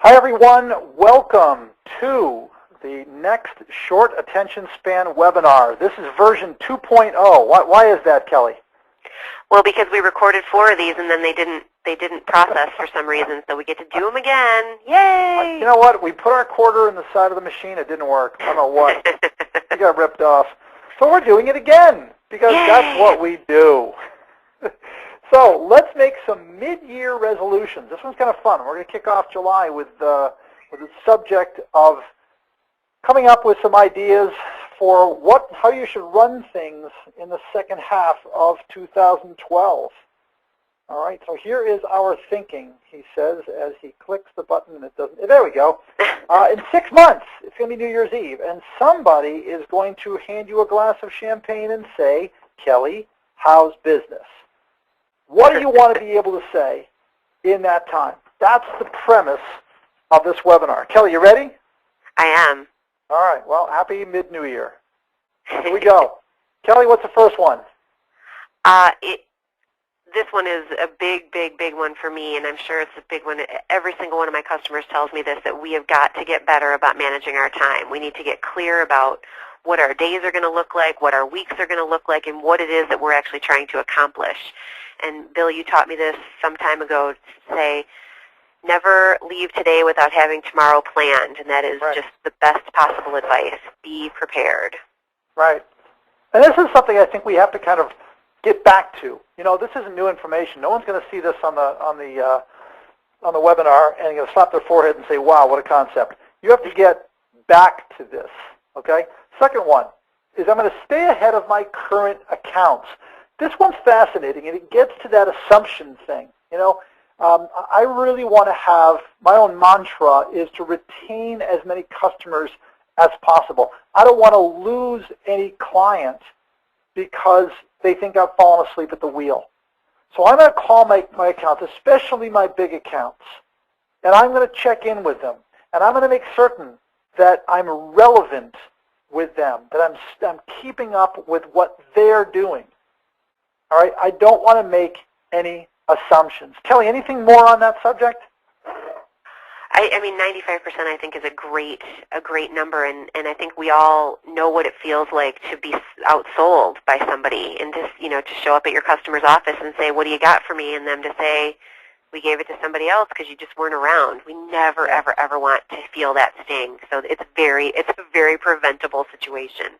Hi everyone, welcome to the next short attention span webinar. This is version 2.0. Why is that, Kelly? Well, because we recorded 4 of these and then they didn't process for some reason, so we get to do them again. Yay! You know what? We put our quarter in the side of the machine. It didn't work. I don't know what. We got ripped off. So we're doing it again because Yay! That's what we do. So let's make some mid-year resolutions. This one's kind of fun. We're going to kick off July with the subject of coming up with some ideas for how you should run things in the second half of 2012. All right, so here is our thinking, he says, as he clicks the button and it doesn't. There we go. In 6 months, it's going to be New Year's Eve, and somebody is going to hand you a glass of champagne and say, Kelly, how's business? What do you want to be able to say in that time? That's the premise of this webinar. Kelly, you ready? I am. All right. Well, happy mid-New Year. Here we go. Kelly, what's the first one? This one is a big one for me, and I'm sure it's a big one. Every single one of my customers tells me this, that we have got to get better about managing our time. We need to get clear about what our days are going to look like, what our weeks are going to look like, and what it is that we're actually trying to accomplish. And Bill, you taught me this some time ago to say, never leave today without having tomorrow planned, and that is just the best possible advice. Be prepared. Right. And this is something I think we have to kind of get back to. You know, this isn't new information. No one's going to see this on the webinar and going to slap their forehead and say, wow, what a concept. You have to get back to this, okay? Second one is I'm going to stay ahead of my current accounts. This one's fascinating, and it gets to that assumption thing. You know, I really want to have, my own mantra is to retain as many customers as possible. I don't want to lose any client because they think I've fallen asleep at the wheel. So I'm going to call my accounts, especially my big accounts, and I'm going to check in with them, and I'm going to make certain that I'm relevant with them, that I'm keeping up with what they're doing. All right, I don't want to make any assumptions. Kelly, anything more on that subject? I mean, 95% I think is a great number, and I think we all know what it feels like to be outsold by somebody, and just, you know, to show up at your customer's office and say, what do you got for me, and them to say, we gave it to somebody else because you just weren't around. We never, ever want to feel that sting. So it's a very preventable situation.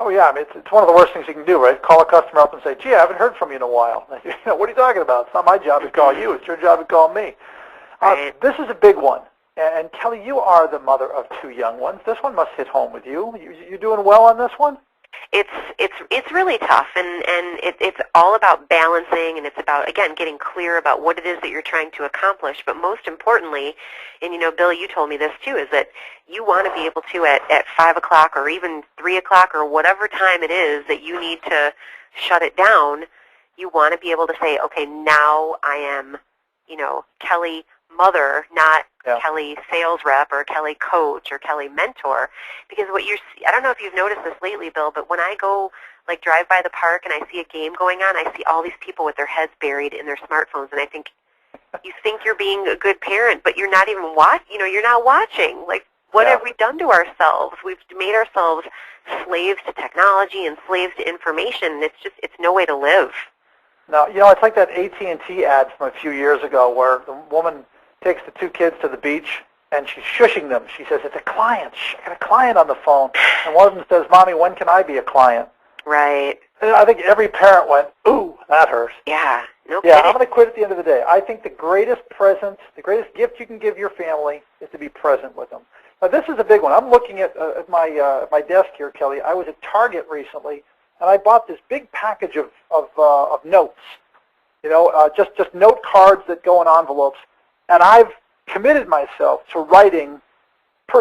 Oh, yeah. I mean, it's one of the worst things you can do, right? Call a customer up and say, gee, I haven't heard from you in a while. You know, what are you talking about? It's not my job to call you. It's your job to call me. Right. This is a big one. And Kelly, you are the mother of 2 young ones. This one must hit home with you. You doing well on this one? It's really tough, and it's all about balancing, and it's about, again, getting clear about what it is that you're trying to accomplish. But most importantly, and you know, Bill, you told me this too, is that you want to be able to at 5 o'clock or even 3 o'clock or whatever time it is that you need to shut it down. You want to be able to say, okay, now I am, you know, Kelly mother, not Kelly sales rep or Kelly coach or Kelly mentor, because I don't know if you've noticed this lately, Bill, but when I go drive by the park and I see a game going on, I see all these people with their heads buried in their smartphones, and I think, you think you're being a good parent, but you're not even you're not watching. Like, what have we done to ourselves? We've made ourselves slaves to technology and slaves to information, and it's no way to live. No, you know, it's like that AT&T ad from a few years ago where the woman takes the 2 kids to the beach, and she's shushing them. She says, it's a client. Shh, I got a client on the phone. And one of them says, Mommy, when can I be a client? Right. And I think every parent went, ooh, that hurts. Yeah, no kidding. kidding. I'm going to quit at the end of the day. I think the greatest present, the greatest gift you can give your family is to be present with them. Now, this is a big one. I'm looking at my desk here, Kelly. I was at Target recently, and I bought this big package of notes, you know, just note cards that go in envelopes. And I've committed myself to writing,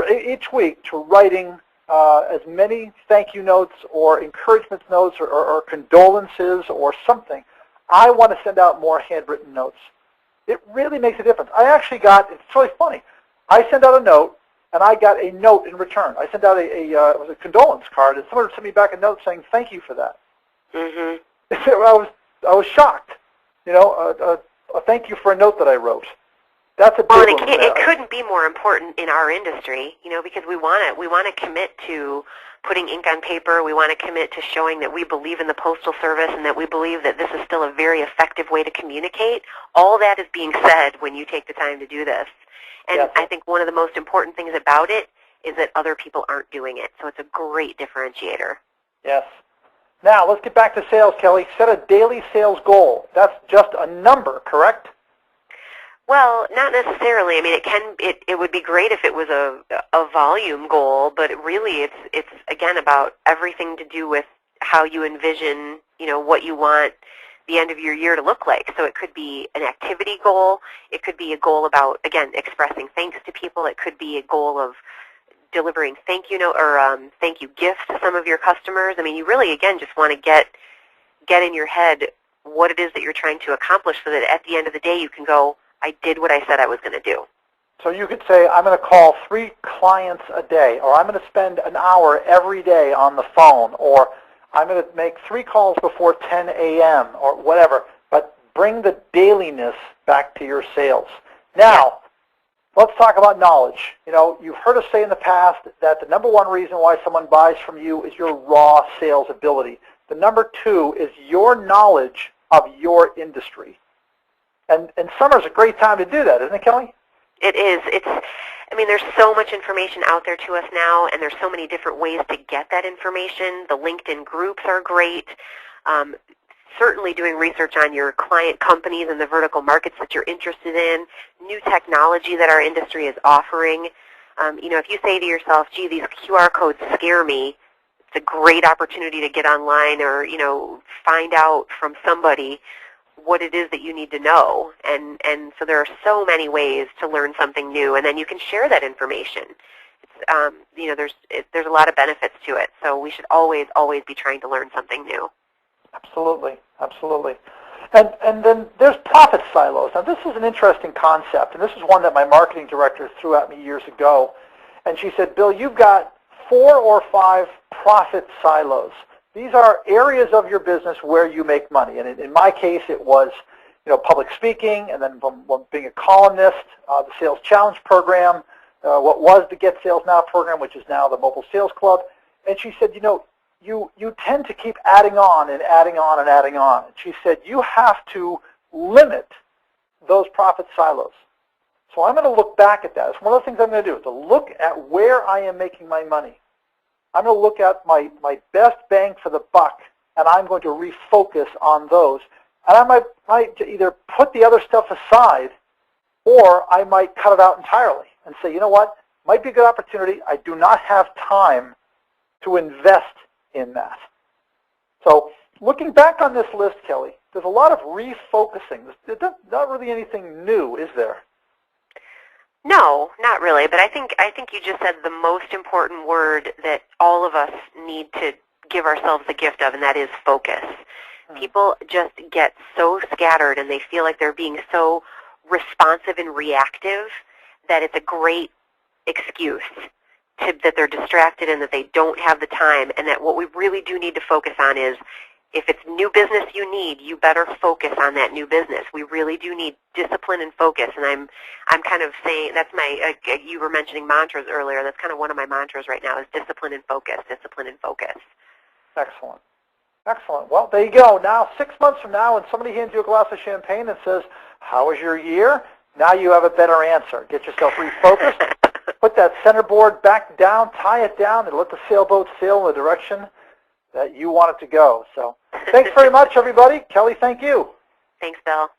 each week, to writing as many thank you notes or encouragement notes or condolences or something. I want to send out more handwritten notes. It really makes a difference. I actually it's really funny. I sent out a note, and I got a note in return. I sent out it was a condolence card, and someone sent me back a note saying thank you for that. Mm-hmm. I was shocked. You know, a thank you for a note that I wrote. That's a big Well, and one. it couldn't be more important in our industry, because we want to commit to putting ink on paper. We want to commit to showing that we believe in the Postal Service and that we believe that this is still a very effective way to communicate. All that is being said when you take the time to do this. And Yes. I think one of the most important things about it is that other people aren't doing it. So it's a great differentiator. Yes. Now, let's get back to sales, Kelly. Set a daily sales goal. That's just a number, correct? Well, not necessarily. I mean, it would be great if it was a volume goal, but really it's again about everything to do with how you envision, what you want the end of your year to look like. So it could be an activity goal. It could be a goal about, again, expressing thanks to people. It could be a goal of delivering thank you note or thank you gifts to some of your customers. I mean, you really, again, just want to get in your head what it is that you're trying to accomplish so that at the end of the day you can go, I did what I said I was going to do. So you could say, I'm going to call 3 clients a day, or I'm going to spend an hour every day on the phone, or I'm going to make 3 calls before 10 a.m., or whatever. But bring the dailiness back to your sales. Now, let's talk about knowledge. You've heard us say in the past that the number 1 reason why someone buys from you is your raw sales ability. The number 2 is your knowledge of your industry. And summer's a great time to do that, isn't it, Kelly? It is. There's so much information out there to us now, and there's so many different ways to get that information. The LinkedIn groups are great. Certainly doing research on your client companies and the vertical markets that you're interested in, new technology that our industry is offering. If you say to yourself, gee, these QR codes scare me, it's a great opportunity to get online or, find out from somebody what it is that you need to know. And so there are so many ways to learn something new, and then you can share that information. There's a lot of benefits to it, so we should always be trying to learn something new. Absolutely, absolutely. And then there's profit silos. Now, this is an interesting concept, and this is one that my marketing director threw at me years ago. And she said, Bill, you've got 4 or 5 profit silos. These are areas of your business where you make money. And in my case, it was public speaking, and then from being a columnist, the Sales Challenge program, what was the Get Sales Now program, which is now the Mobile Sales Club. And she said, you tend to keep adding on and adding on and adding on. And she said, you have to limit those profit silos. So I'm going to look back at that. It's one of the things I'm going to do, to look at where I am making my money. I'm going to look at my best bang for the buck, and I'm going to refocus on those. And I might either put the other stuff aside, or I might cut it out entirely and say, you know what, might be a good opportunity. I do not have time to invest in that. So looking back on this list, Kelly, there's a lot of refocusing. There's not really anything new, is there? No, not really. But I think you just said the most important word that all of us need to give ourselves the gift of, and that is focus. People just get so scattered, and they feel like they're being so responsive and reactive that it's a great excuse that they're distracted and that they don't have the time, and that what we really do need to focus on is, if it's new business you need, you better focus on that new business. We really do need discipline and focus, and I'm kind of saying, that's my, you were mentioning mantras earlier, that's kind of one of my mantras right now is discipline and focus, discipline and focus. Excellent. Excellent. Well, there you go. Now, 6 months from now, when somebody hands you a glass of champagne and says, how was your year? Now you have a better answer. Get yourself refocused, put that centerboard back down, tie it down, and let the sailboat sail in the direction that you want it to go. So thanks very much, everybody. Kelly, thank you. Thanks, Bill.